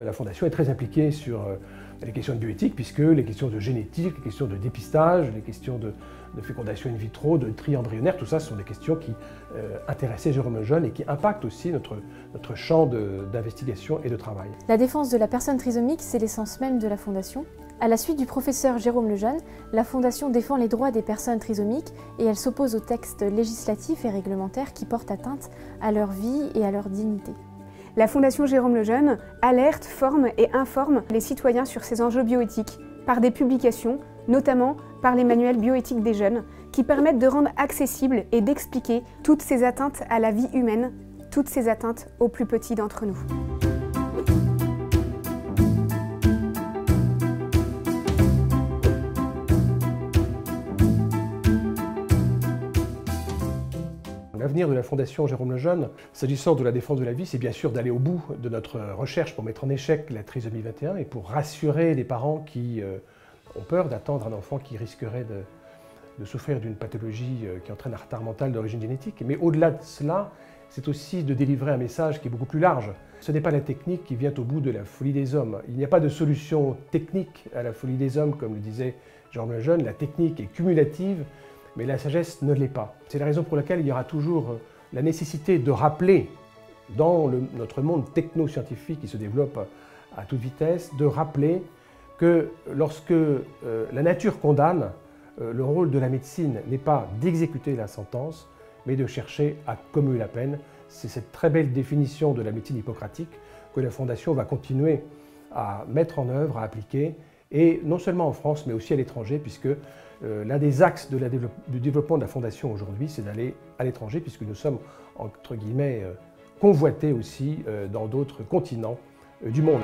La Fondation est très impliquée sur les questions de bioéthique, puisque les questions de génétique, les questions de dépistage, les questions de fécondation in vitro, de tri embryonnaire, tout ça ce sont des questions qui intéressaient Jérôme Lejeune et qui impactent aussi notre champ d'investigation et de travail. La défense de la personne trisomique, c'est l'essence même de la Fondation. À la suite du professeur Jérôme Lejeune, la Fondation défend les droits des personnes trisomiques et elle s'oppose aux textes législatifs et réglementaires qui portent atteinte à leur vie et à leur dignité. La Fondation Jérôme Lejeune alerte, forme et informe les citoyens sur ces enjeux bioéthiques par des publications, notamment par les manuels bioéthiques des jeunes, qui permettent de rendre accessible et d'expliquer toutes ces atteintes à la vie humaine, toutes ces atteintes aux plus petits d'entre nous. L'avenir de la Fondation Jérôme Lejeune, s'agissant de la défense de la vie, c'est bien sûr d'aller au bout de notre recherche pour mettre en échec la trisomie 21 et pour rassurer les parents qui ont peur d'attendre un enfant qui risquerait de souffrir d'une pathologie qui entraîne un retard mental d'origine génétique. Mais au-delà de cela, c'est aussi de délivrer un message qui est beaucoup plus large. Ce n'est pas la technique qui vient au bout de la folie des hommes. Il n'y a pas de solution technique à la folie des hommes, comme le disait Jérôme Lejeune. La technique est cumulative, mais la sagesse ne l'est pas. C'est la raison pour laquelle il y aura toujours la nécessité de rappeler, dans notre monde techno-scientifique qui se développe à toute vitesse, de rappeler que lorsque la nature condamne, le rôle de la médecine n'est pas d'exécuter la sentence, mais de chercher à commuer la peine. C'est cette très belle définition de la médecine hippocratique que la Fondation va continuer à mettre en œuvre, à appliquer, et non seulement en France, mais aussi à l'étranger, puisque l'un des axes du développement de la Fondation aujourd'hui, c'est d'aller à l'étranger, puisque nous sommes, entre guillemets, convoités aussi dans d'autres continents du monde.